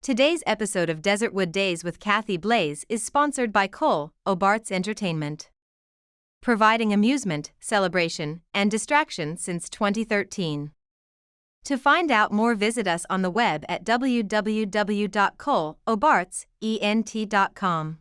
Today's episode of Desertwood Days with Kathy Blaze is sponsored by Cole Obarts Entertainment, providing amusement, celebration, and distraction since 2013. To find out more, visit us on the web at www.coleobartsent.com.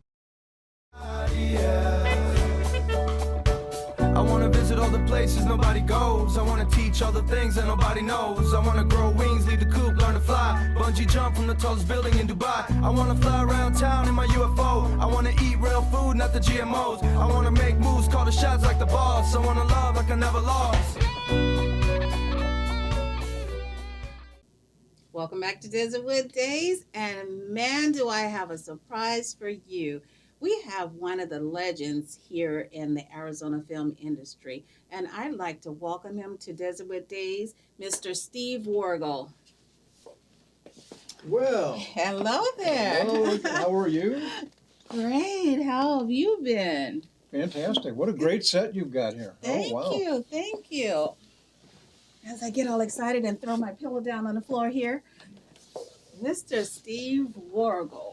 I wanna visit all the places nobody goes. I wanna teach all the things that nobody knows. I wanna grow wings, leave the coop, learn to fly. Bungee jump from the tallest building in Dubai. I wanna fly around town in my UFO. I wanna eat real food, not the GMOs. I wanna make moves, call the shots like the boss. I wanna love like I never lost. Welcome back to Desertwood Days, and man, do I have a surprise for you. We have one of the legends here in the Arizona film industry, and I'd like to welcome him to Desertwood Days, Mr. Steve Wargo. Well, Hello there. hello, how are you? Great. How have you been? Fantastic. What a great set you've got here. Thank you. Thank you. As I get all excited and throw my pillow down on the floor here, Mr. Steve Wargo.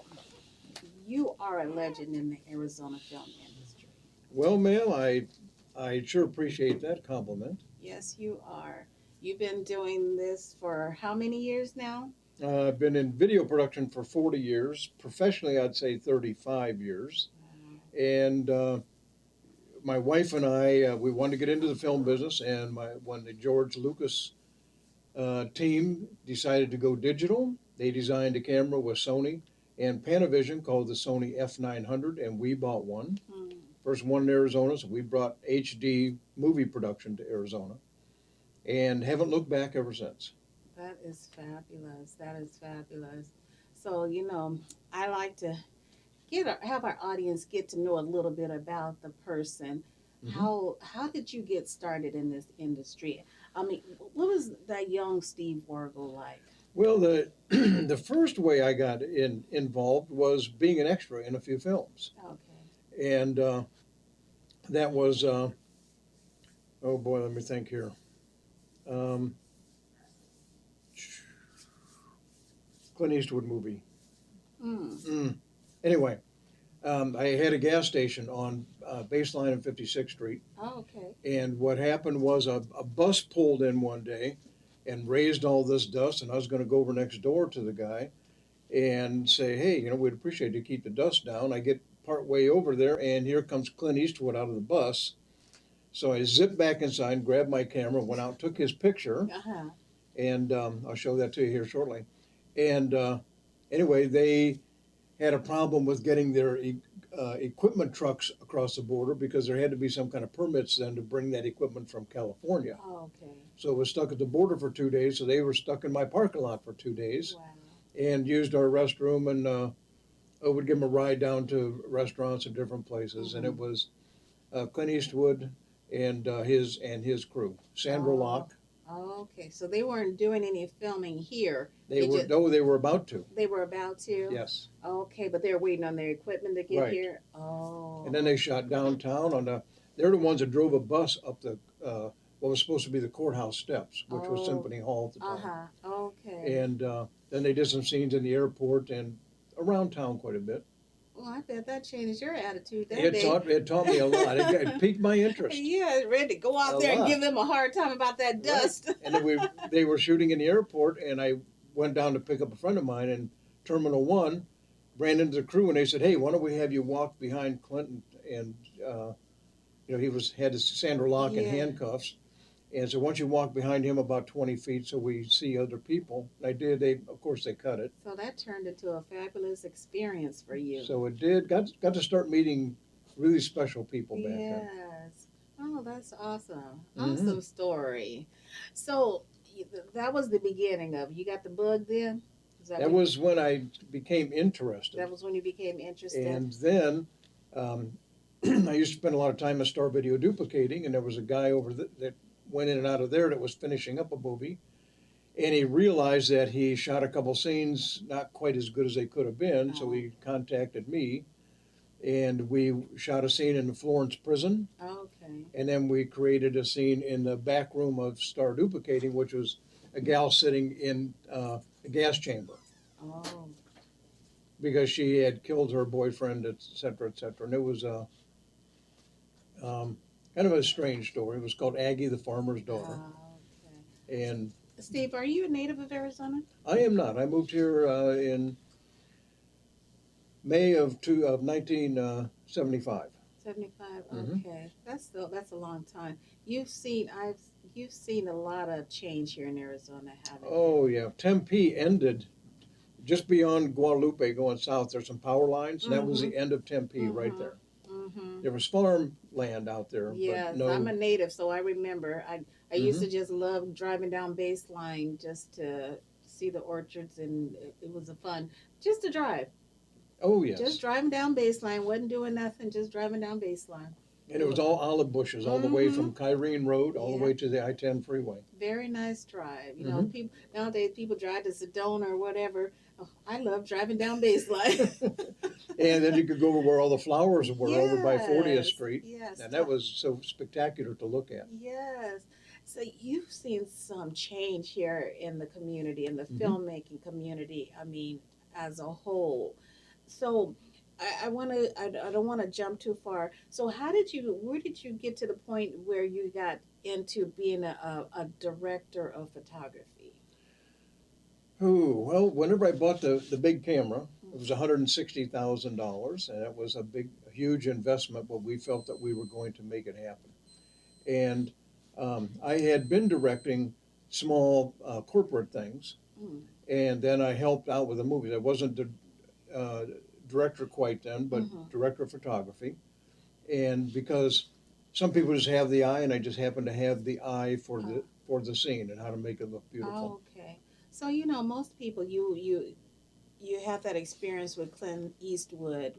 You are a legend in the Arizona film industry. Well, ma'am, I sure appreciate that compliment. Yes, you are. You've been doing this for how many years now? I've been in video production for 40 years. Professionally, I'd say 35 years. And my wife and I, we wanted to get into the film business, and when the George Lucas team decided to go digital, they designed a camera with Sony and Panavision called the Sony F900, and we bought one. First one in Arizona, so we brought HD movie production to Arizona, and haven't looked back ever since. That is fabulous. That is fabulous. So, you know, I like to have our audience get to know a little bit about the person. Mhm. How did you get started in this industry? I mean, what was that young Steve Wargo like? Well, the the first way I got involved was being an extra in a few films, Okay. and that was oh boy, let me think here. Um, Clint Eastwood movie. Anyway, I had a gas station on Baseline and 56th Street, Oh, okay. and what happened was a bus pulled in one day and raised all this dust, and I was going to go over next door to the guy and say, hey, we'd appreciate you to keep the dust down. I get part way over there, and here comes Clint Eastwood out of the bus. So I zipped back inside, grabbed my camera, went out, took his picture, Uh-huh. and I'll show that to you here shortly. And anyway, they had a problem with getting their equipment trucks across the border because there had to be some kind of permits then to bring that equipment from California. Oh, okay. So it was stuck at the border for 2 days. So they were stuck in my parking lot for 2 days Wow. and used our restroom, and I would give them a ride down to restaurants and different places. And it was Clint Eastwood and his crew, Sandra Locke. Oh, okay. So they weren't doing any filming here. They were about to. They were about to? Yes. Okay, but they were waiting on their equipment to get Right. here? Oh. And then they shot downtown they're the ones that drove a bus up the what was supposed to be the courthouse steps, which was Symphony Hall at the time. Uh-huh. Okay. And then they did some scenes in the airport and around town quite a bit. Well, I bet that changed your attitude that It day. taught me a lot. It piqued my interest. Yeah, ready to go out A there and lot. give them a hard time about that dust. Right. And then they were shooting in the airport, and I went down to pick up a friend of mine in Terminal 1, ran into the crew, and they said, hey, why don't we have you walk behind Clinton? And, he had his Sandra Locke in Yeah. handcuffs. And so once you walk behind him about 20 feet so we see other people, I did. Of course, they cut it. So that turned into a fabulous experience for you. So it did. Got to start meeting really special people back then. Yes. Oh, that's awesome. Mhm. Awesome story. So that was the beginning of you got the bug then? That was when I became interested. That was when you became interested. And then I used to spend a lot of time at Star Video duplicating, and there was a guy over that went in and out of there that was finishing up a movie, and he realized that he shot a couple scenes not quite as good as they could have been, so he contacted me, and we shot a scene in the Florence prison, Okay. and then we created a scene in the back room of Star Duplicating, which was a gal sitting in a gas chamber. Oh. because she had killed her boyfriend, et cetera, et cetera. And it was kind of a strange story. It was called Aggie the Farmer's Daughter. Okay. And Steve, are you a native of Arizona? I am not. I moved here in May of 1975. 75. Mhm. Okay. That's a long time. You've seen a lot of change here in Arizona, haven't you? Oh yeah, Tempe ended just beyond Guadalupe going south. There's some power lines, and that was the end of Tempe right there. Mm-hmm. There was farm land out there, but Yes, I'm no. a native, so I remember. I used Hmm. to just love driving down Baseline just to see the orchards, and it was a fun just to drive. Oh Just yes, driving down Baseline, wasn't doing nothing, just driving down Baseline. and it was all olive bushes all the way Mm-hmm. from Kyrene Road all the Yeah, way to the I-10 freeway. very nice drive. You know, Hmm. people nowadays people drive to Sedona or whatever. Oh, I love driving down Baseline. And then you could go over where all the flowers were over by 40th Yes, Street, yes, and that was so spectacular to look at. yes. So you've seen some change here in the community, in the Hmm. filmmaking community. I mean, as a whole. So I want to. I don't want to jump too far. So where did you get to the point where you got into being a director of photography? Oh, well, whenever I bought the big camera, it was $160,000, and it was a huge investment, but we felt that we were going to make it happen. And I had been directing small corporate things, Mm, and then I helped out with the movies. I wasn't the director quite then, but mm-hmm. director of photography. And because some people just have the eye, and I just happen to have the eye for the scene and how to make it look beautiful. Okay. So most people you have that experience with Clint Eastwood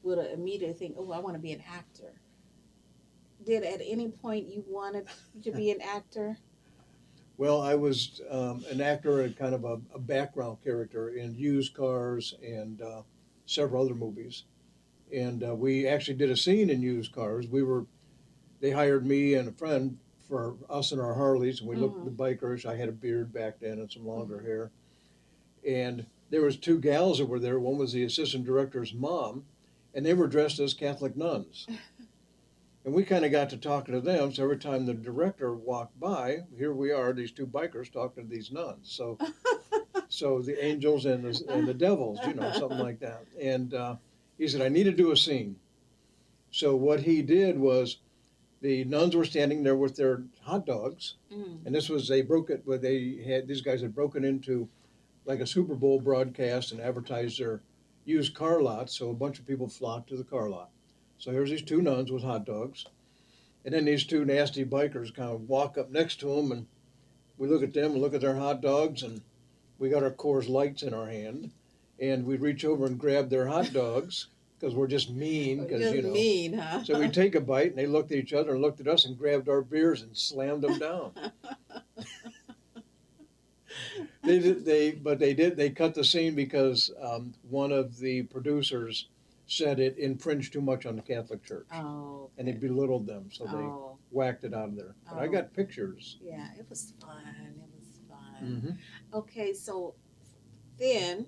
would immediately think, "Oh, I want to be an actor." Did at any point you wanted to be an actor? Well, I was an actor and kind of a background character in Used Cars and several other movies. And we actually did a scene in Used Cars. They hired me and a friend for us and our Harleys, and we looked at Mm-hmm. the bikers. I had a beard back then and some longer Mm-hmm. hair. And there was two gals that were there. One was the assistant director's mom, and they were dressed as Catholic nuns. And we kind of got to talking to them. So every time the director walked by, here we are, these two bikers talking to these nuns. So the angels and the devils, something like that. And he said, I need to do a scene. So what he did was the nuns were standing there with their hot dogs, Mm. and this was they broke it. Where these guys had broken into like a Super Bowl broadcast and advertised their used car lot. So a bunch of people flocked to the car lot. So here's these two nuns with hot dogs. And then these two nasty bikers kind of walk up next to them, and we look at them and look at their hot dogs, and we got our Coors Lights in our hand, and we reach over and grab their hot dogs because we're just mean, because Just mean, huh? So we take a bite, and they looked at each other and looked at us and grabbed our beers and slammed them down. They cut the scene because one of the producers said it infringed too much on the Catholic Church, Oh, and it okay. belittled them, so they Oh, whacked it out of there. But I oh, got pictures. yeah. It was fun. It was fun. Hmm. Okay, so then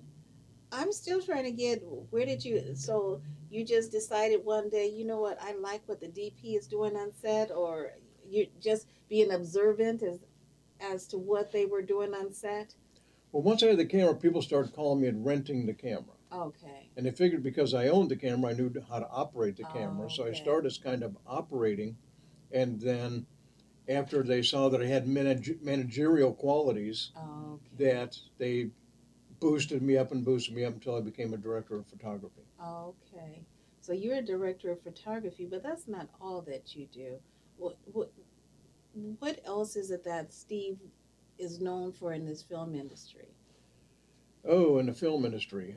I'm still trying to get where did you so you just decided one day, you know what, I like what the DP is doing on set, or you just being observant as to what they were doing on set? Well, once I had the camera, people started calling me and renting the camera. Okay. And they figured because I owned the camera, I knew how to operate the camera. Oh, So I okay. started as kind of operating. And then after they saw that I had managerial qualities, Okay. that they boosted me up and boosted me up until I became a director of photography. Okay. So you're a director of photography, but that's not all that you do. What else is it that Steve is known for in this film industry? Oh, in the film industry.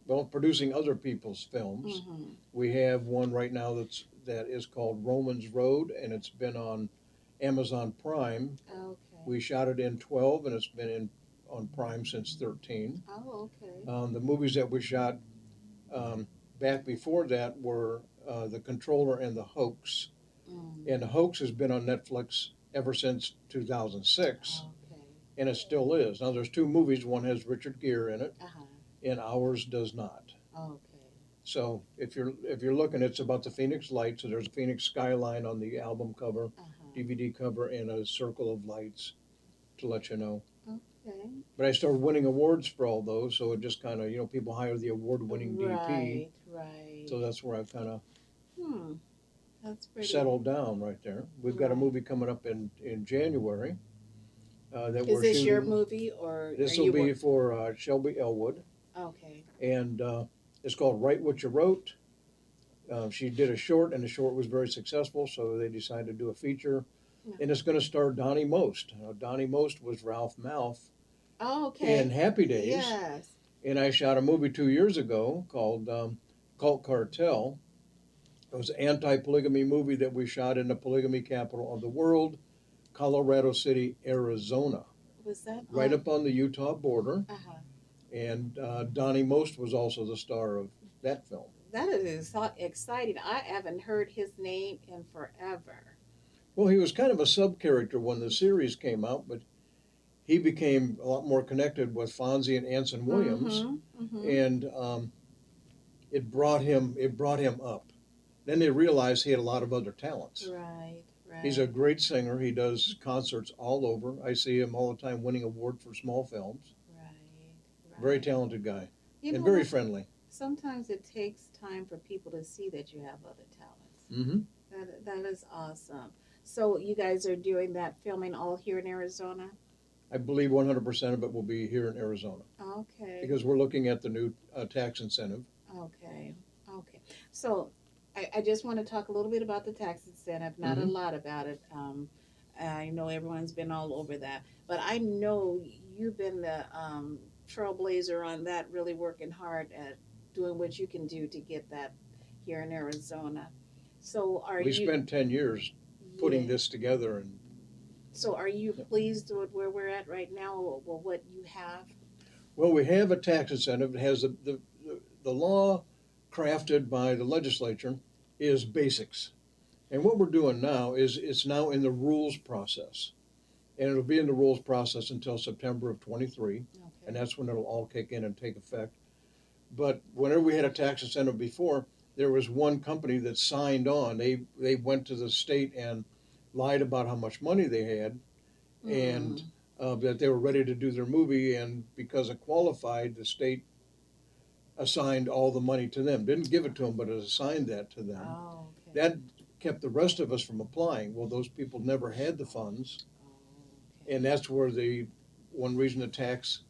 Well, producing other people's films. Mm-hmm. We have one right now that is called Romans Road, and it's been on Amazon Prime. Okay. We shot it in 12, and it's been on Prime since 13. Oh, okay. The movies that we shot back before that were The Controller and The Hoax. Mm. And The Hoax has been on Netflix ever since 2006, Okay. and it still is. Now, there's two movies. One has Richard Gere in it, Uh-huh. and ours does not. Okay. So if you're looking, it's about the Phoenix lights. So there's a Phoenix skyline on the album cover, Uh-huh. DVD cover, and a circle of lights to let you know. Okay. But I started winning awards for all those, so it just kind of, people hire the award-winning DP. Right, right. So that's where I've kind of Hmm. That's pretty. settled down right there. We've got a Right. movie coming up in January that Is we're this your shooting. movie or This are will you be for Shelby Elwood, Okay. and it's called Write What You Wrote. She did a short, and the short was very successful, so they decided to do a feature. Yeah. And it's going to star Donnie Most. Donnie Most was Ralph Malph Oh, okay. in Happy Days. Yes. And I shot a movie 2 years ago called Cult Cartel. It was an anti-polygamy movie that we shot in the polygamy capital of the world, Colorado City, Arizona, Was that right on? up on the Utah border. Uh-huh. And Donnie Most was also the star of that film. That is so exciting. I haven't heard his name in forever. Well, he was kind of a sub-character when the series came out, but he became a lot more connected with Fonzie and Anson Williams, Mm-hmm. Mm-hmm. and it brought him up. Then they realized he had a lot of other talents. Right, right. He's a great singer. He does concerts all over. I see him all the time winning awards for small films. Right, right. Very talented guy You and know very what? friendly. Sometimes it takes time for people to see that you have other talents. Mm-hmm. That is awesome. So you guys are doing that filming all here in Arizona? I believe 100% of it will be here in Arizona Okay. because we're looking at the new tax incentive. Okay. Okay. So I just want to talk a little bit about the tax incentive, not a Mhm. lot about it. I know everyone's been all over that, but I know you've been the trailblazer on that, really working hard at doing what you can do to get that here in Arizona. So are We you, spent 10 years putting yeah. this together, and So are you pleased with where we're at right now, or what you have? well, we have a tax incentive. It has the law crafted by the legislature is basics. And what we're doing now is it's now in the rules process. And it'll be in the rules process until September of 23, and Okay. that's when it'll all kick in and take effect. But whenever we had a tax incentive before, there was one company that signed on. They went to the state and lied about how much money they had, and Mm. that they were ready to do their movie. And because it qualified, the state assigned all the money to them. Didn't give it to them, but it assigned that to them. Oh, okay. That kept the rest of us from applying. Well, those people never had the funds, Oh, okay. and that's where one reason the tax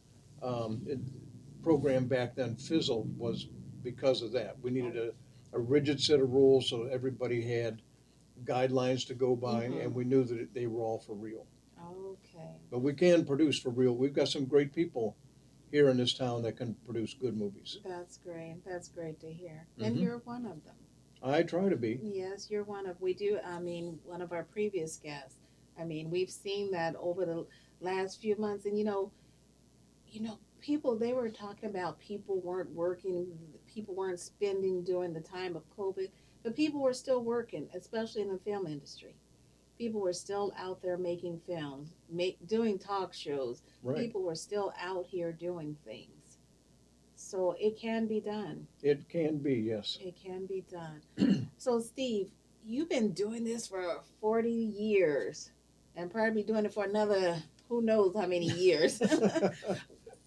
program back then fizzled was because of that. We needed a rigid set of rules so everybody had guidelines to go by, Mhm. and we knew that they were all for real. Okay. But we can produce for real. We've got some great people here in this town that can produce good movies. That's great. That's great to hear. And Mhm. you're one of them. I try to be. Yes, you're one of. We do. I mean, one of our previous guests. I mean, we've seen that over the last few months, and people they were talking about people weren't working, people weren't spending during the time of COVID, but people were still working, especially in the film industry. People were still out there making films, doing talk shows. Right. People were still out here doing things. So it can be done. It can be, yes. It can be done. So, Steve, you've been doing this for 40 years and probably doing it for another who knows how many years.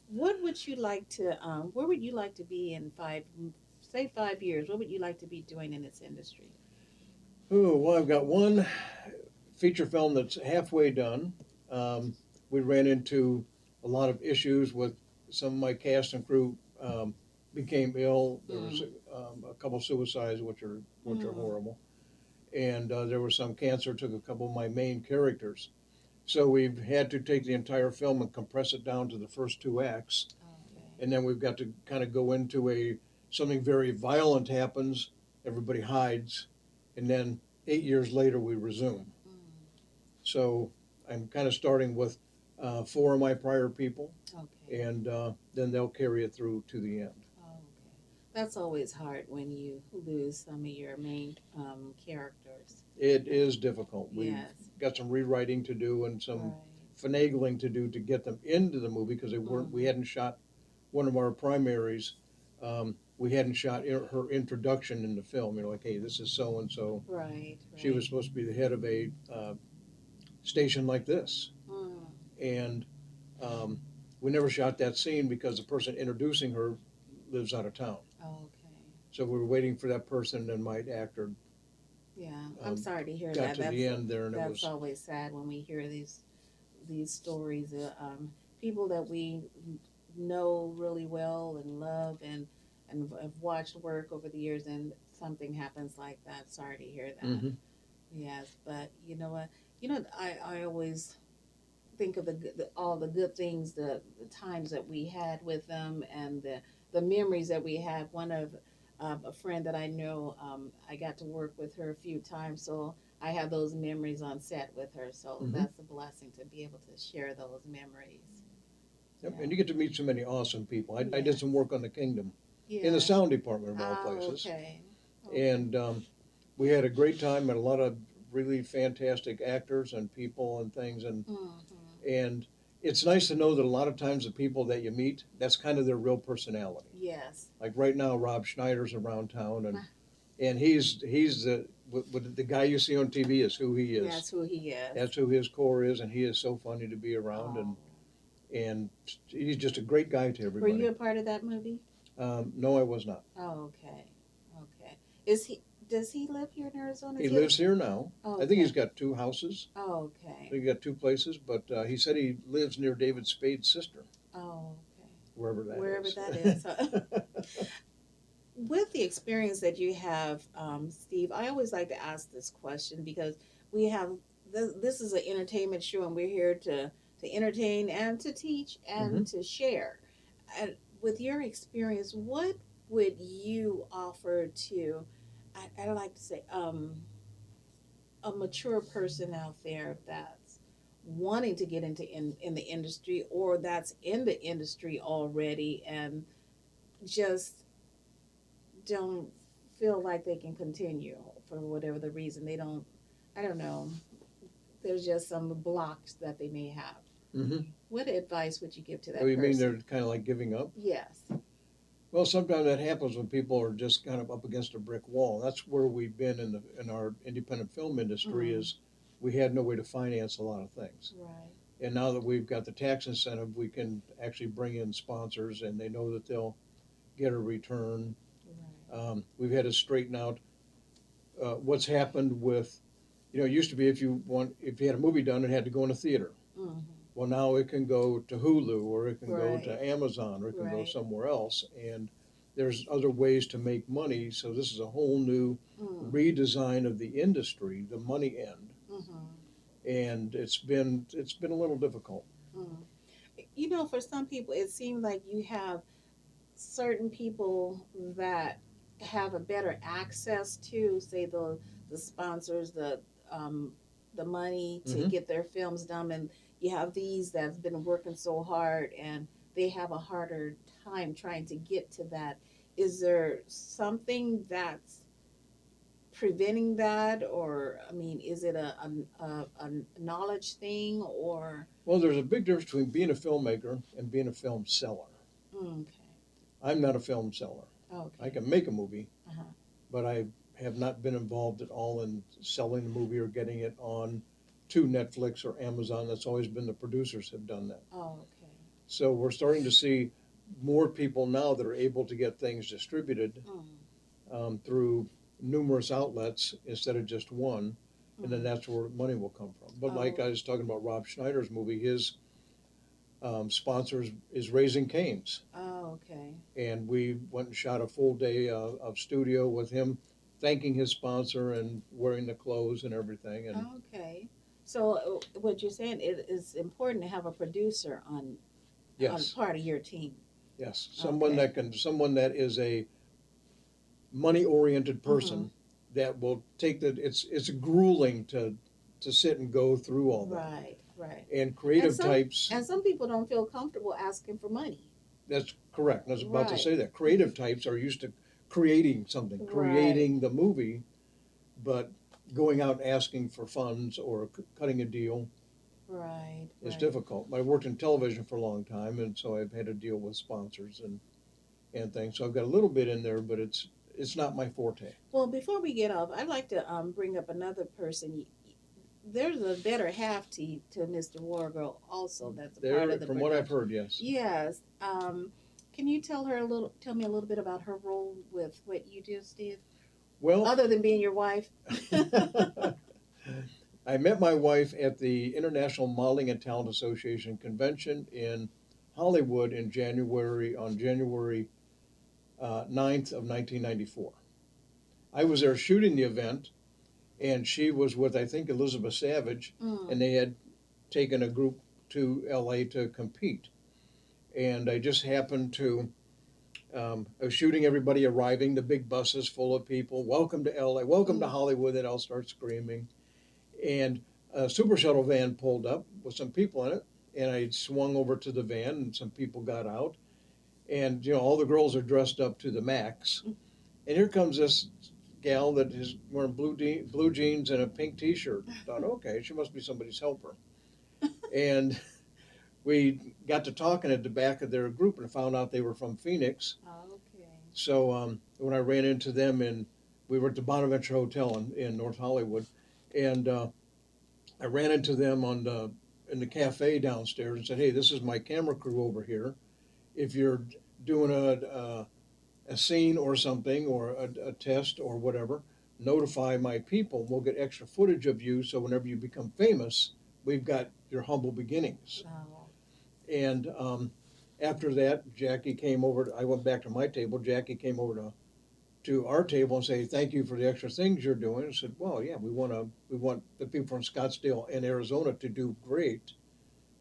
What would you like to, where would you like to be in 5 years? What would you like to be doing in this industry? Oh, well, I've got one feature film that's halfway done. We ran into a lot of issues with some of my cast and crew became ill. There was a couple suicides, which are horrible, and there was some cancer. Took a couple of my main characters, so we've had to take the entire film and compress it down to the first two acts, Okay. and then we've got to kind of go into something very violent happens. Everybody hides, and then 8 years later we resume. So I'm kind of starting with 4 of my prior people, Okay. and then they'll carry it through to the end. Okay. That's always hard when you lose some of your main characters. It is difficult. We've Yes. got some rewriting to do and some Right. finagling to do to get them into the movie because they weren't. We hadn't shot one of our primaries, we hadn't shot her introduction in the film. You know, like, hey, this is so and so. Right. She was Right. supposed to be the head of a station like this, Mm, and um, we never shot that scene because the person introducing her lives out of town. okay. So we were waiting for that person, and my actor Yeah. I'm um, sorry to hear got that. to the end there, and it That's was. always sad when we hear these stories. People that we know really well and love and have watched work over the years, and something happens like that. Sorry to hear that. Hmm. Yes, but you know what? I always think of all the good things, the times that we had with them, and the memories that we had. One of a friend that I know, I got to work with her a few times, so I have those memories on set with her. So Hmm. that's a blessing to be able to share those memories. Yep. Yeah. And you get to meet so many awesome people. I did some Yes. work on the Kingdom in the Yes. sound department of all Oh, places, okay. Okay. and we had a great time and a lot of really fantastic actors and people and things, Mm-hmm. and it's nice to know that a lot of times the people that you meet, that's kind of their real personality. Yes. Like right now, Rob Schneider's around town, and he's the guy you see on TV is who he is. That's who he is. That's who his core is, and he is so funny to be around, Oh. and he's just a great guy to Were you everybody. a part of that movie? No, I was not. Oh, okay. Okay. Is he? Does he live here in Arizona? He Is he? lives here now. Oh, I think he's okay. got two houses. Oh, I okay. think he got two places, but he said he lives near David Spade's sister, Oh, okay. wherever that Wherever is. that is. With the experience that you have, Steve, I always like to ask this question because we have this is an entertainment show, and we're here to entertain and to teach Hmm. and to share. And with your experience, what would you offer to? I like to say, a mature person out there that's wanting to get into in the industry, or that's in the industry already and just don't feel like they can continue for whatever the reason. They don't, I don't know, there's just some blocks that they may have. Hmm. What advice would you give to Oh, that you mean person? they're kind of like giving up? Yes. Well, sometimes that happens when people are just kind of up against a brick wall. That's where we've been in our independent film industry. Mm, Is we had no way to finance a lot of things, right. and now that we've got the tax incentive, we can actually bring in sponsors, and they know that they'll get a return. Right. We've had to straighten out what's happened with, it used to be if you had a movie done, it had to go in a theater. Mm-hmm. Well, now it can go to Hulu, or it can go Right. to Amazon, or it can go Right. somewhere else, and there's other ways to make money. So this is a whole new Mm. redesign of the industry, the money end, Mm-hmm. and it's been a little difficult. Mm. For some people, it seems like you have certain people that have a better access to, say, the sponsors, um, the money to Hmm. get their films done, and you have these that's been working so hard, and they have a harder time trying to get to that. Is there something that's preventing that, or I mean, is it a knowledge thing, or Well, there's a big difference between being a filmmaker and being a film seller. okay, I'm not a film seller. I okay, can make a movie, uh-huh. but I have not been involved at all in selling the movie or getting it on to Netflix or Amazon. That's always been the producers have done that. Oh, okay. So we're starting to see more people now that are able to get things distributed Mm, through numerous outlets instead of just one, and then mm. that's where money will come from. But like Oh, I was talking about Rob Schneider's movie, his sponsors is Raising Cane's, oh, okay. and we went and shot a full day of studio with him, thanking his sponsor and wearing the clothes and everything. And Okay. So what you're saying, it is important to have a producer on yes, part of your team. yes, Okay. someone that is a money-oriented Mm-hmm. person that will take it's grueling to sit and go through all that. Right, right. And And creative some types, and some people don't feel comfortable asking for money. that's correct. I was about to Right. say that. Creative types are used to creating something, Right. creating the movie, but going out and asking for funds or cutting a deal, Right. It's right. difficult. I worked in television for a long time, and so I've had to deal with sponsors and things. So I've got a little bit in there, but it's not my forte. Well, before we get off, I'd like to bring up another person. There's a better half to Mr. Wargo also. That's a part There, of the from what I've production. heard, yes. Yes. Can you tell me a little bit about her role with what you do, Steve? Well, Other than being your wife. I met my wife at the International Modeling and Talent Association convention in Hollywood in on January 9th of 1994. I was there shooting the event, and she was with, I think, Elizabeth Savage, and they had taken a group to LA to compete. And I just happened to, I was shooting everybody arriving, the big buses full of people, welcome to LA, welcome to Hollywood, they'd all start screaming. And a super shuttle van pulled up with some people in it, and I swung over to the van, and some people got out. And, all the girls are dressed up to the max. And here comes this gal that is wearing blue jeans and a pink T-shirt. I thought, okay, she must be somebody's helper. And we got to talking at the back of their group and found out they were from Phoenix. Okay. So when I ran into them, we were at the Bonaventure Hotel in North Hollywood, and I ran into them in the cafe downstairs and said, "Hey, this is my camera crew over here. If you're doing a scene or something, or a test or whatever, notify my people. We'll get extra footage of you, so whenever you become famous, we've got your humble beginnings." Oh. And after that, Jackie came over. I went back to my table. Jackie came over to our table and say, "Thank you for the extra things you're doing." I said, "Well, yeah, we want the people from Scottsdale and Arizona to do great,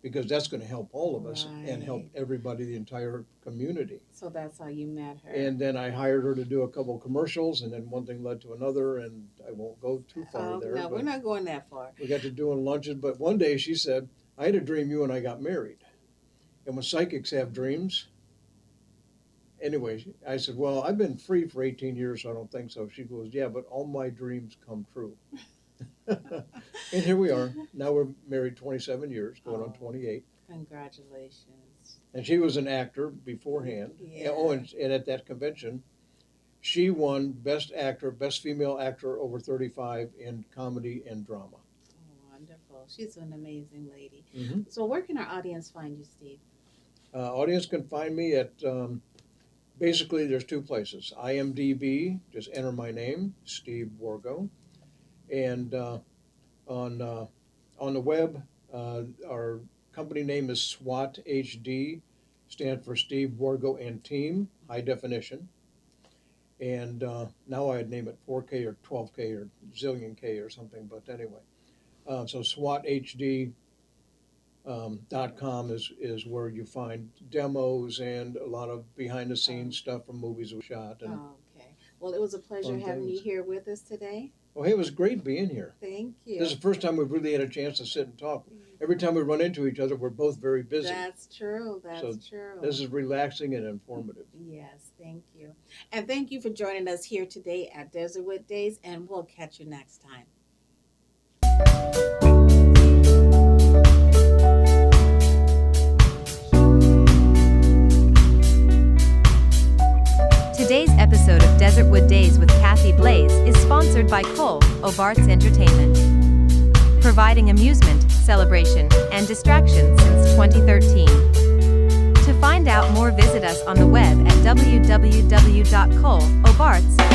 because that's going to help all of us and help Right. everybody, the entire community." So that's how you met her. And then I hired her to do a couple of commercials, and then one thing led to another, and I won't go too far there. No, we're not going that far. We got to doing lunches, but one day she said, "I had a dream you and I got married." And when psychics have dreams, anyway, I said, "Well, I've been free for 18 years, so I don't think so." She goes, "Yeah, but all my dreams come true." And here we are. Now we're married 27 years, going on 28. Congratulations. And she was an actor beforehand. Yeah. Oh, and at that convention, she won Best Actor, Best Female Actor over 35 in comedy and drama. Oh, wonderful. She's an amazing lady. Mm-hmm. So where can our audience find you, Steve? Audience can find me at, basically there's two places. IMDb, just enter my name, Steve Wargo. And on the web, our company name is SWAT HD, stand for Steve Wargo and Team, high definition. And now I'd name it 4K or 12K or zillion K or something, but anyway. So SWATHD .com is where you find demos and a lot of behind the scenes stuff from movies we shot. And Okay. Well, it was a pleasure fun having you things. here with us today. Well, hey, it was great being here. Thank you. This is the first time we've really had a chance to sit and talk. Every time we run into each other, we're both very busy. That's true. That's So true. This is relaxing and informative. Yes, thank you. And thank you for joining us here today at Desertwood Days, and we'll catch you next time. Today's episode of Desertwood Days with Kathy Blaze is sponsored by Cole, Obarts Entertainment. Providing amusement, celebration, and distraction since 2013. To find out more, visit us on the web at www.coleobarts.com.